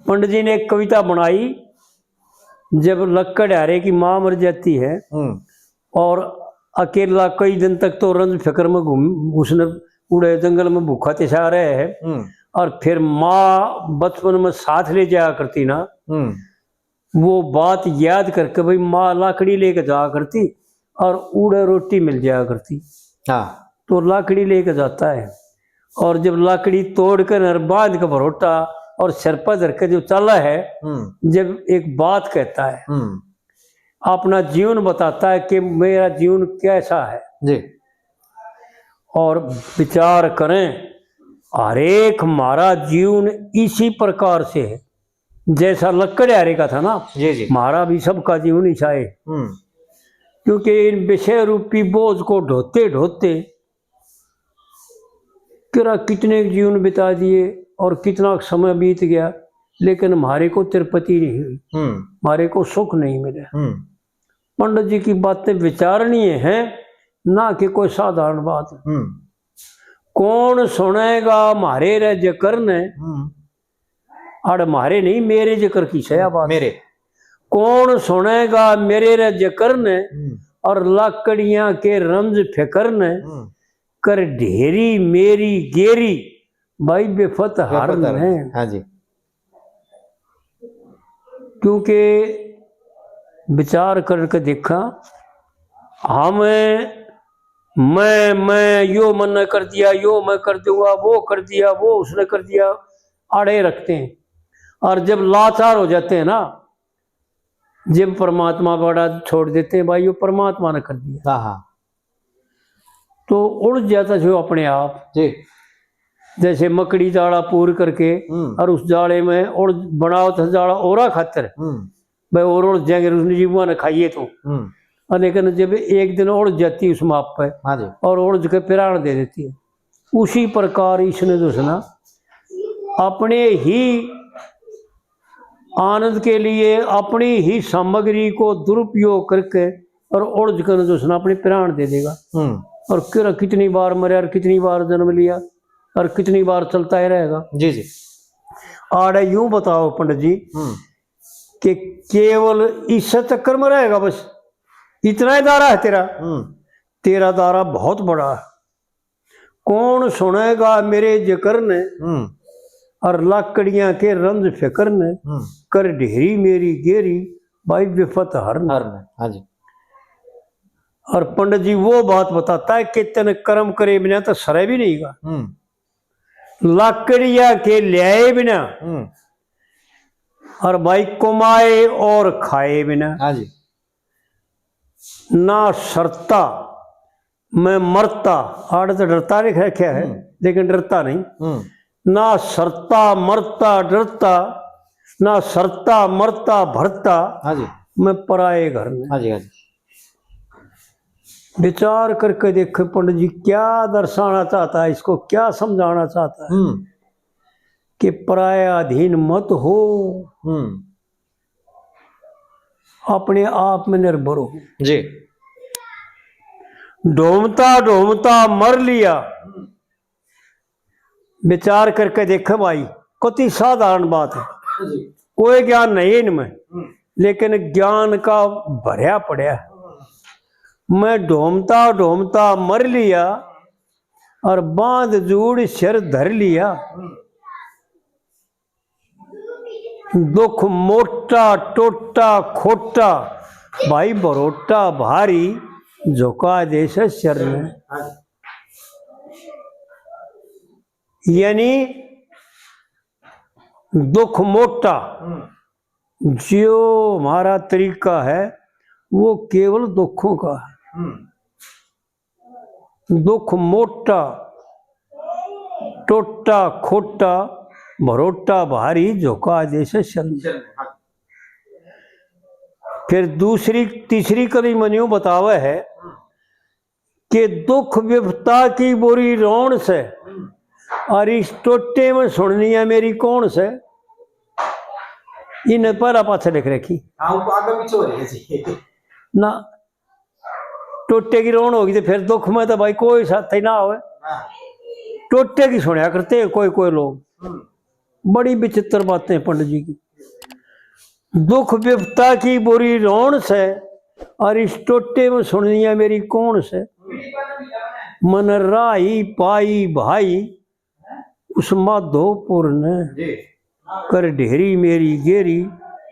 पंडित जी ने एक कविता बनाई, जब लक्कड़हारे की माँ मर जाती है और अकेला कई दिन तक तो रंज फिक्र में घूम, उसने पूरे जंगल में भूखा तिसा रहे है, और फिर माँ बचपन में साथ ले जाया करती ना, वो बात याद करके भाई माँ लाकड़ी लेके जाया करती और उड़े रोटी मिल जाया करती। हाँ, तो लाकड़ी लेके जाता है और जब लाकड़ी तोड़ कर बांध के भरोटा और सिर पर धर के जो चला है, जब एक बात कहता है, अपना जीवन बताता है कि मेरा जीवन कैसा है जी, और विचार करें, हरेक हमारा जीवन इसी प्रकार से है जैसा लक्कड़हारे का था ना। जी जी, हमारा भी सबका जीवन ऐसा है, क्योंकि इन विषय रूपी बोझ को ढोते ढोते कितने जीवन बिता दिए और कितना समय बीत गया, लेकिन हमारे को तिरुपति नहीं हुई, हमारे को सुख नहीं मिला। पंडित जी की बातें विचारणीय हैं, ना कि कोई साधारण बात। कौन सुनेगा हमारे रे जिक्र ने, अड़ हमारे नहीं मेरे जिक्र की सया बात मेरे। कौन सुनेगा मेरे रे जिक्र ने, और लकड़ियां के रंज फिक्र ने, कर ढेरी मेरी गेरी भाई बेफत हार ने। हाँ जी, क्योंकि विचार करके देखा, हमें मैं यो मन कर दिया, यो मैं कर दूंगा, वो कर दिया, वो उसने कर दिया, आड़े रखते हैं। और जब लाचार हो जाते हैं ना, जब परमात्मा बड़ा छोड़ देते हैं, भाई यो परमात्मा ने कर दिया, हाँ, तो उड़ जाता जो अपने आप जी। जैसे मकड़ी जाड़ा पूर करके और उस जाड़े में उड़ बनाओ था जाड़ा ओरा खातर, भाई और उड़ जाएंगे उसने जीवा ने खाइए तो, लेकिन जब एक दिन उड़ जाती है उस माप पे, हाँ जी, और उड़ के प्राण दे देती है, उसी प्रकार इसने जो सुना अपने ही आनंद के लिए अपनी ही सामग्री को दुरुपयोग करके और उड़ कर जो सुना अपने प्राण दे देगा। और कितनी बार मरे और कितनी बार जन्म लिया और कितनी बार चलता ही रहेगा। जी जी, आड़े यूं बताओ पंडित जी कि केवल इस चक्कर में रहेगा, बस इतना ही दारा है तेरा। तेरा दारा बहुत बड़ा है। कौन सुनेगा मेरे जिक्र ने, और लाकड़ियां के रंज फिक्र ने, कर ढेरी मेरी गेरी भाई विफत हर ने। हाँ जी। और पंडित जी वो बात बताता है कि तेने कर्म करे बिना तो सरे भी नहीं गा, लाकड़िया के ल्याए बिना और भाई कमाए और खाए बिना। हाँ जी, ना सरता मैं मरता, आड़ तो डरता नहीं रखा है लेकिन डरता नहीं। ना सरता मरता डरता, ना सरता मरता भरता, हाँ जी, मैं पराए घर में। हाँ जी, हाँ जी। विचार करके देखे पंडित जी क्या दर्शाना चाहता है, इसको क्या समझाना चाहता है कि पराये अधीन मत हो, अपने आप में निर्भर हो। जी, ढूंढता ढूंढता मर लिया। विचार करके देखे भाई, कितनी साधारण बात है, कोई ज्ञान नहीं इनमें, लेकिन ज्ञान का भरया पड़ा है। मैं ढूंढता ढूंढता मर लिया और बांध जूड़ सिर धर लिया, दुख मोटा टोटा खोटा भाई बरोटा भारी, झुका देश सिर में। यानी दुख मोटा जो हमारा तरीका है वो केवल दुखों का है। दुख मोटा टोटा खोटा भरोटा भारी, झोंका जैसे शर्म। फिर तीसरी कड़ी मनु बतावे है कि दुख विपता की बुरी रौन से, और इस टोटे में सुननी है मेरी कौन से। इन पहला पाछे लिख रखी ना, टोटे की रोन होगी तो फिर दुख में तो भाई कोई साथ ही ना हो, टोटे की सुनया करते कोई कोई लोग। बड़ी विचित्र बातें हैं पंडित जी की। दुख विपता की बुरी रौन से, अरिस्टोटे में सुनिया मेरी कौन से। मन राही पाई भाई उस माधोपुर ने, कर ढेरी मेरी गेरी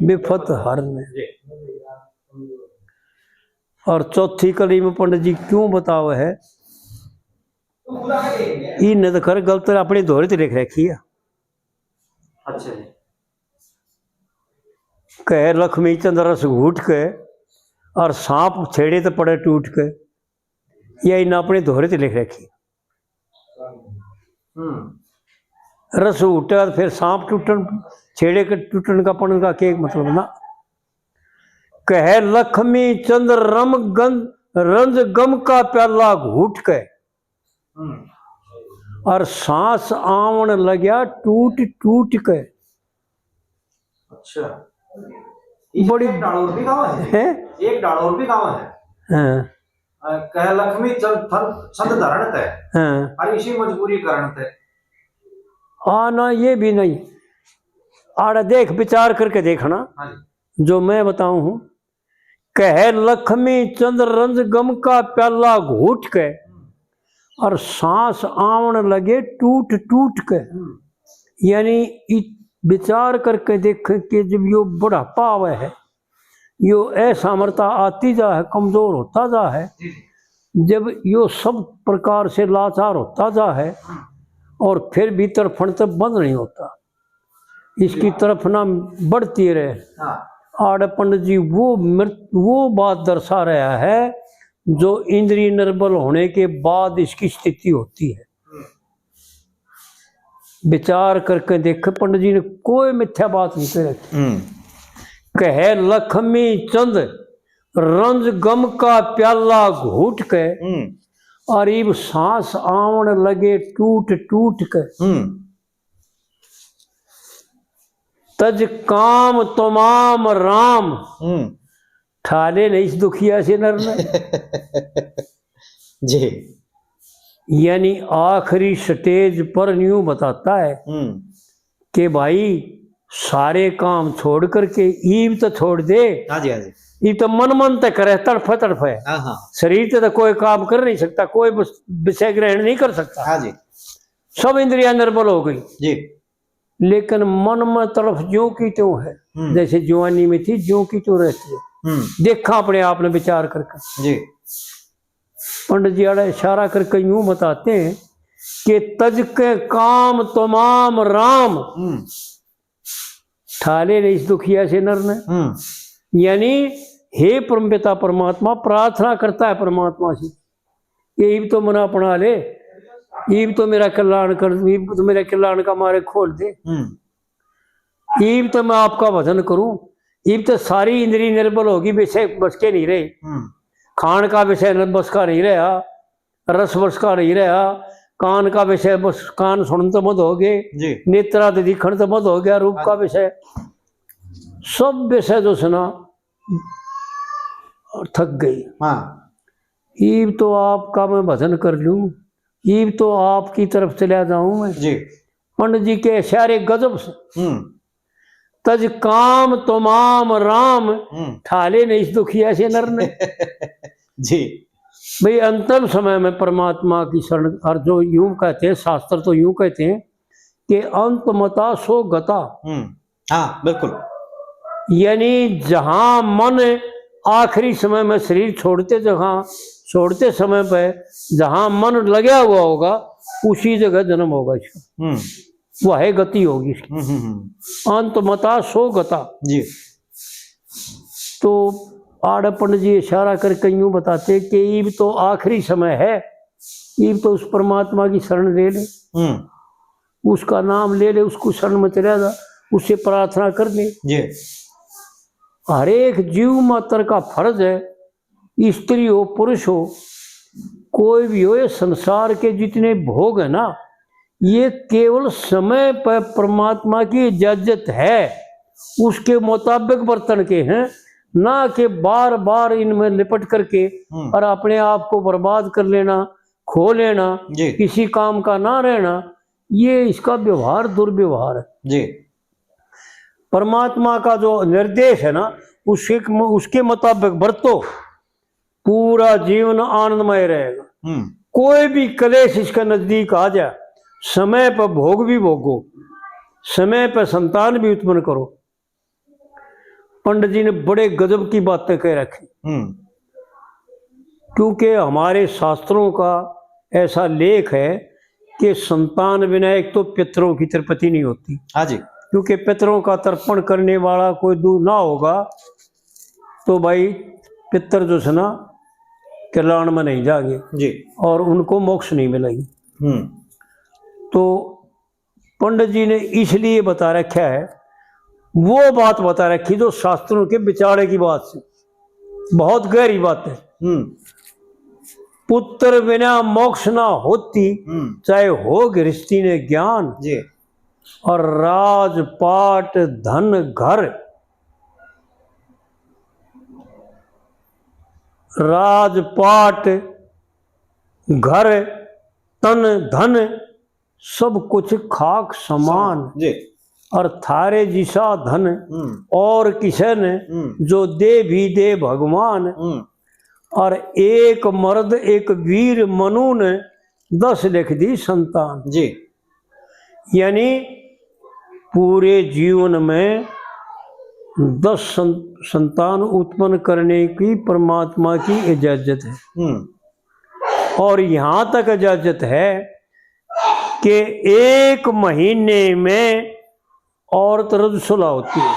बेफत हर ने। और चौथी कड़ी में पंडित जी क्यों बताओ है, इन्हें तो खर गलत अपनी दोहरे तो लिख रखी है। अच्छा जी। कह लक्ष्मी चंद्र रस घूट के और सांप छेड़े तो पड़े टूट के, यह इन्हें अपने दोहरे तो लिख रखी। रस उठा फिर सांप टूटन, छेड़े के टूटन का पड़न का क्या मतलब ना। कह लक्ष्मी चंद्र रंज गम का प्याला घूट के, और सांस आवन लग्या टूट टूट के। अच्छा, बड़ी डालोर भी गाँव है, एक डालोर भी गाँव है। हाँ। कह लक्ष्मी चंद धरण थे, हाँ। और इसी मजबूरी कारण थे। हाँ ना, ये भी नहीं, आड़ा देख विचार करके देखना। हाँ जो मैं बताऊं हूं, कह लक्ष्मी चंद्र रंज गम का प्याला घूट के, और सांस आवन लगे टूट टूट के। यानी विचार करके देख के जब यो बुढ़ापा आवे है, यो असामर्थ्यता आती जा है, कमजोर होता जा है, जब यो सब प्रकार से लाचार होता जा है, और फिर भीतर फण तक बंद नहीं होता, इसकी तरफ ना बढ़ती रहे। आड़ पंडित जी वो बात दर्शा रहा है जो इंद्रिय निर्बल होने के बाद इसकी स्थिति होती है। विचार करके देखे, पंडित जी ने कोई मिथ्या बात नहीं कर रखी। कह लक्ष्मी चंद रंज गम का प्याला घूट के, और इब सांस आवन लगे टूट टूट के। तज काम तमाम राम, ठाले नहीं इस दुखिया से नर ने। जी। यानी आखिरी स्टेज पर न्यू बताता है कि भाई सारे काम छोड़ करके ईब तो छोड़ दे। हाँ जी, हाँ जी। ये तो मन तक करे, तड़फ तड़फ है। शरीर से तो कोई काम कर नहीं सकता, कोई विषय ग्रहण नहीं कर सकता। हाँ जी। सब इंद्रियां निर्बल हो गई जी। लेकिन मन में तड़फ ज्यों की त्यों है, जैसे जवानी में थी ज्यों की त्यों रहती है। देखा अपने आप ने विचार करके। जी। पंडित जी आड़ा इशारा करके यूं बताते हैं कि तज के काम तमाम राम, ठाले ने इस दुखिया से नर ने। यानी हे परमपिता परमात्मा, प्रार्थना करता है परमात्मा से, ये तो मना अपना ले, ईब तो मेरा कल्याण कर, ईब तो मेरे कल्याण का मारे खोल दे, ईब तो मैं आपका भजन करूं। ईब तो सारी इंद्री निर्बल होगी, विषय बस के नहीं रहे, खान का विषय बस का नहीं रहा, रस बस का नहीं रहा, कान का विषय बस कान सुन तो मत हो गए, नेत्रा तो दिखण तो मत हो गया, रूप का विषय सब विषय जो सुना और थक गई। ईब तो आपका मैं भजन कर लूं, ईब तो आपकी तरफ चला जाऊं मैं। पंडित जी के इशारे गजब से। तज काम तमाम राम, ठाले नहीं इस दुखिया से नर ने। जी। भाई अंतिम समय में परमात्मा की शरण, और जो यूं कहते हैं शास्त्र तो यूं कहते हैं कि अंत मता सो गता। हाँ बिल्कुल। यानी जहां मन आखिरी समय में शरीर छोड़ते समय पर जहां मन लगा हुआ होगा उसी जगह जन्म होगा इसका, वह गति होगी इसकी। अंत मता सो गता। जी। तो आड़ पंडित जी इशारा करके यूं बताते कि ईब तो आखिरी समय है, ईब तो उस परमात्मा की शरण ले ले, उसका नाम ले ले, उसको शरण में चला जा, उससे प्रार्थना कर ले। हर एक जीव मात्र का फर्ज है, स्त्री हो पुरुष हो कोई भी हो, ये संसार के जितने भोग है ना, ये केवल समय पर परमात्मा की इजाजत है, उसके मुताबिक बर्तन के हैं, ना कि बार बार इनमें लिपट करके और अपने आप को बर्बाद कर लेना, खो लेना, किसी काम का ना रहना, ये इसका व्यवहार दुर्व्यवहार है जी। परमात्मा का जो निर्देश है ना उसके मुताबिक बरतो, पूरा जीवन आनंदमय रहेगा। कोई भी कलेश इसका नजदीक आ जाए, समय पर भोग भी भोगो, समय पर संतान भी उत्पन्न करो। पंडित जी ने बड़े गजब की बातें कह रखी, क्योंकि हमारे शास्त्रों का ऐसा लेख है कि संतान बिना एक तो पितरों की तृप्ति नहीं होती। हाँ जी। क्योंकि पितरों का तर्पण करने वाला कोई दूर ना होगा तो भाई पितर जो है ना कल्याण में नहीं जाएंगे जी, और उनको मोक्ष नहीं मिलेगी। तो पंडित जी ने इसलिए बता रखा है, वो बात बता रखी जो शास्त्रों के विचारे की बात से बहुत गहरी बात है। पुत्र बिना मोक्ष ना होती, चाहे हो गृहस्थी ने ज्ञान जी। और राजपाट धन घर, राजपाट घर तन धन सब कुछ खाक समान जी। और थारे जिसा धन और किशन जो दे भी दे भगवान। और एक मर्द एक वीर मनु ने 10 लिख दी संतान जी। यानी पूरे जीवन में 10 संतान उत्पन्न करने की परमात्मा की इजाजत है। और यहाँ तक इजाजत है कि 1 महीने में औरत रजसुला होती है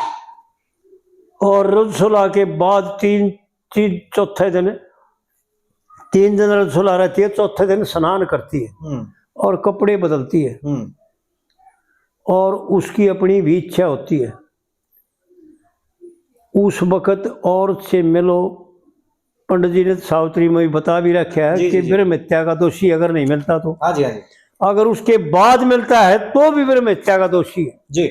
और रजसुला के बाद 3 चौथे दिन 3 दिन रजसुला रहती है, चौथे दिन स्नान करती है और कपड़े बदलती है और उसकी अपनी भी इच्छा होती है। उस वक़्त औरत से मिलो, पंडित जी ने सावित्री में भी बता भी रखा है कि ब्रह्म हत्या का दोषी अगर नहीं मिलता तो, हाँ जी, हाँ जी, अगर उसके बाद मिलता है तो भी ब्रह्म हत्या का दोषी है जी।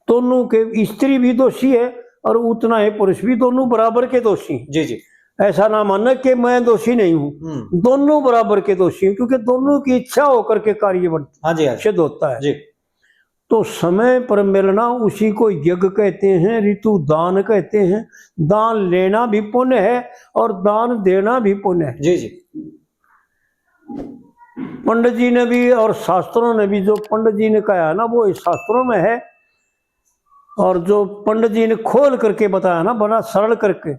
दोनों के, स्त्री भी दोषी है और उतना ही पुरुष भी, दोनों बराबर के दोषी हैं। जी जी। ऐसा ना मानना कि मैं दोषी नहीं हूँ, दोनों बराबर के दोषी हैं, क्योंकि दोनों की इच्छा होकर के कार्य बनता, हाँ जी, हाँ जी, सिद्ध होता है जी। तो समय पर मिलना उसी को यज्ञ कहते हैं, ऋतु दान कहते हैं। दान लेना भी पुण्य है और दान देना भी पुण्य है। जी जी। पंडित जी ने भी और शास्त्रों ने भी, जो पंडित जी ने कहा ना वो शास्त्रों में है, और जो पंडित जी ने खोल करके बताया ना बड़ा सरल करके,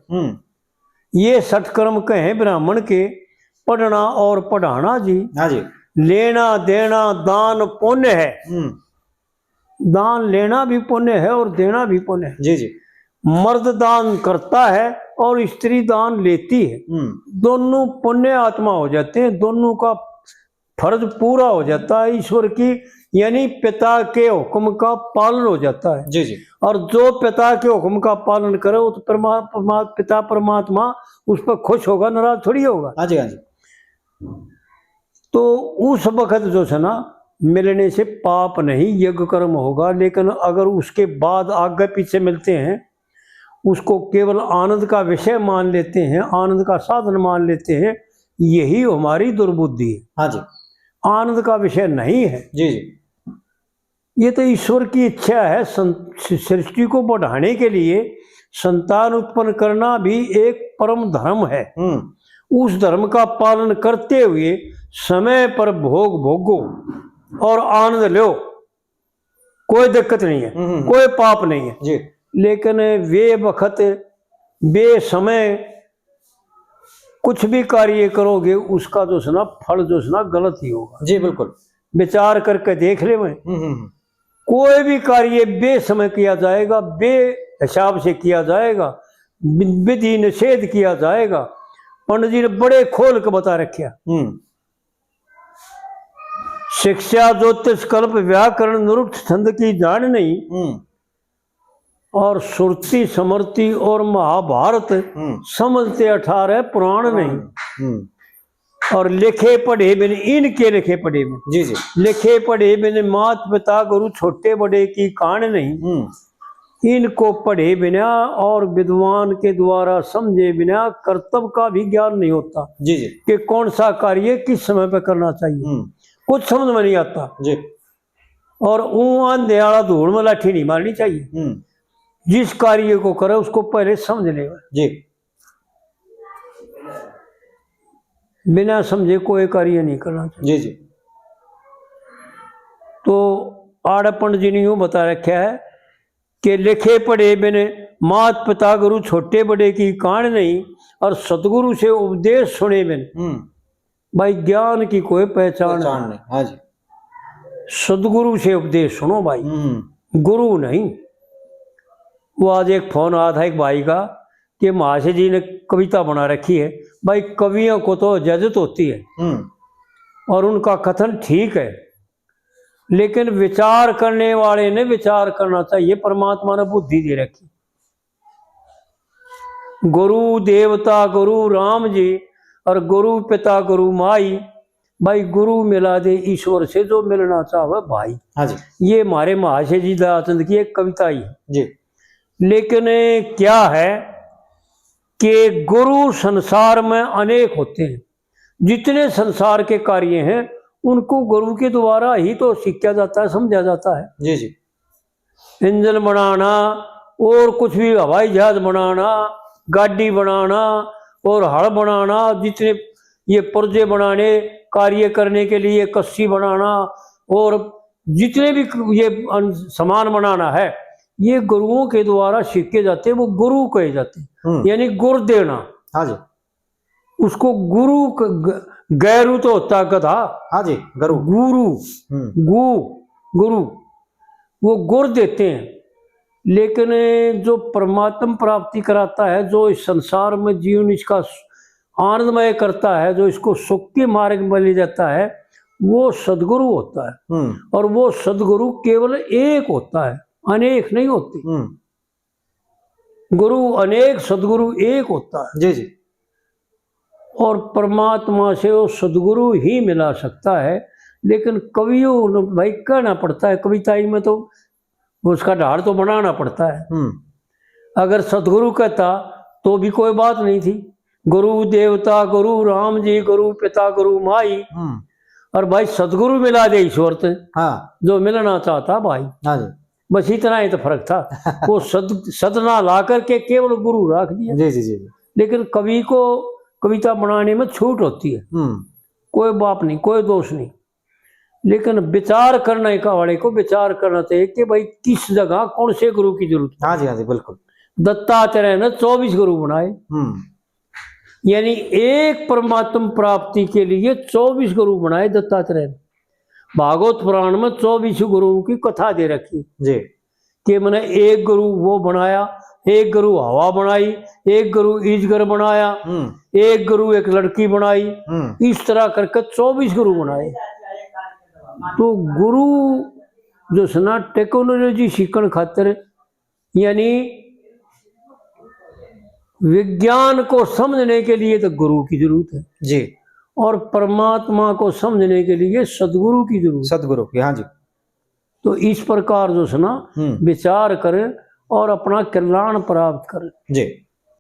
ये सत्कर्म कहे ब्राह्मण के, पढ़ना और पढ़ाना जी। हाँ जी। लेना देना दान पुण्य है। दान लेना भी पुण्य है और देना भी पुण्य है। जी जी। मर्द दान करता है और स्त्री दान लेती है, दोनों पुण्य आत्मा हो जाते हैं, दोनों का फर्ज पूरा हो जाता है ईश्वर की, यानी पिता के हुक्म का पालन हो जाता है। जी जी। और जो पिता के हुक्म का पालन करे वो तो पिता परमात्मा उस पर खुश होगा, नाराज थोड़ी होगा। हाँ जी, हाँ जी। तो उस वक्त जो है ना मिलने से पाप नहीं, यज्ञ कर्म होगा। लेकिन अगर उसके बाद आगे पीछे मिलते हैं, उसको केवल आनंद का विषय मान लेते हैं, आनंद का साधन मान लेते हैं, यही हमारी दुर्बुद्धि है। हाँ जी। आनंद का विषय नहीं है। जी जी। ये तो ईश्वर की इच्छा है, सृष्टि को बढ़ाने के लिए संतान उत्पन्न करना भी एक परम धर्म है। उस धर्म का पालन करते हुए समय पर भोग भोगो और आनंद लो, कोई दिक्कत नहीं है, कोई पाप नहीं है जी। लेकिन वे वक्त बे समय कुछ भी कार्य करोगे उसका जो है ना फल जो है ना गलत ही होगा। जी बिल्कुल। विचार करके देख ले, मैं कोई भी कार्य बेसमय किया जाएगा, बे हिसाब से किया जाएगा, विधि निषेध किया जाएगा। पंडित जी ने बड़े खोल के बता रखा, शिक्षा ज्योतिष कल्प व्याकरण निरुक्त छंद की जान नहीं, और सुरती समर्ति और महाभारत समझते 18 पुराण नहीं। और लिखे पढ़े बिन, इनके लिखे पढ़े बिन, जी जी, लिखे पढ़े बिन मात पिता गुरु छोटे बड़े की कान नहीं। इनको पढ़े बिना और विद्वान के द्वारा समझे बिना कर्तव्य का भी ज्ञान नहीं होता। जी जी। कि कौन सा कार्य किस समय पर करना चाहिए, कुछ समझ में नहीं आता। जी। और अंधे वाला धूल में लाठी नहीं मारनी चाहिए। जिस कार्य को करे उसको पहले समझ ले जी। बिना समझे कोई कार्य नहीं करना चाहिए। जी जी। तो आड़ पंडित जी ने यूं बता रखा है कि लिखे पढ़े बिन मात पिता गुरु छोटे बड़े की कान नहीं, और सतगुरु से उपदेश सुने बिन भाई ज्ञान की कोई पहचान नहीं। हाँ जी। सदगुरु से उपदेश सुनो भाई, गुरु नहीं। वो आज एक फोन आया था एक भाई का कि महाशय जी ने कविता बना रखी है। भाई कवियों को तो इजाजत होती है और उनका कथन ठीक है, लेकिन विचार करने वाले ने विचार करना चाहिए। परमात्मा ने बुद्धि दे रखी। गुरु देवता गुरु राम जी और गुरु पिता गुरु माई। भाई गुरु मिला दे ईश्वर से जो मिलना चाहे भाई। हाँ जी। ये हमारे महाशय जी दयाचंद की एक कविता ही है जी। लेकिन क्या है कि गुरु संसार में अनेक होते हैं। जितने संसार के कार्य हैं उनको गुरु के द्वारा ही तो सीखा जाता है, समझा जाता है। जी जी। इंजन बनाना और कुछ भी, हवाई जहाज बनाना, गाड़ी बनाना और हड़ बनाना, जितने ये पुर्जे बनाने, कार्य करने के लिए कस्सी बनाना और जितने भी ये सामान बनाना है, ये गुरुओं के द्वारा सीखे जाते हैं। वो गुरु कहे जाते हैं, यानी गुर देना। हाँ जी। उसको गुरु गैरू तो होता है गधा। हाँ जी। गुरु गुरु वो गुर देते हैं। लेकिन जो परमात्मा प्राप्ति कराता है, जो इस संसार में जीवन इसका आनंदमय करता है, जो इसको सुख के मार्ग में ले जाता है, वो सदगुरु होता है। और वो सदगुरु केवल एक होता है, अनेक नहीं होते। गुरु अनेक, सदगुरु एक होता है। जी जी। और परमात्मा से वो सदगुरु ही मिला सकता है। लेकिन कवियों भाई कहना पड़ता है, कविताई में तो उसका ढाल तो बनाना पड़ता है। अगर सदगुरु कहता तो भी कोई बात नहीं थी। गुरु देवता गुरु राम जी गुरु पिता गुरु माई। और भाई सदगुरु मिला दे ईश्वर से। हाँ। जो मिलना चाहता भाई। हाँ जी। बस इतना ही तो फर्क था। वो सदना ला करके केवल गुरु रख दिया। जी जी जी। लेकिन कवि को कविता बनाने में छूट होती है, कोई बाप नहीं, कोई दोष नहीं। लेकिन विचार करने का वाले को विचार करना चाहिए कि भाई किस जगह कौन से गुरु की जरूरत है। हाँ जी। हाँ जी, बिल्कुल। दत्तात्रेय ने 24 गुरु बनाए, यानी एक परमात्म प्राप्ति के लिए 24 गुरु बनाए दत्तात्रेय ने। भागवत पुराण में 24 गुरुओं की कथा दे रखी जी, कि मैंने एक गुरु वो बनाया, एक गुरु हवा बनाई, एक गुरु ईजगर बनाया, एक गुरु एक लड़की बनाई, इस तरह करके 24 गुरु बनाए। तो गुरु जो सना टेक्नोलॉजी सीखने खातिर, यानी विज्ञान को समझने के लिए तो गुरु की जरूरत है जी, और परमात्मा को समझने के लिए सदगुरु की जरूरत, सदगुरु की। हाँ जी। तो इस प्रकार जो सना विचार करें और अपना कल्याण प्राप्त करें। जी।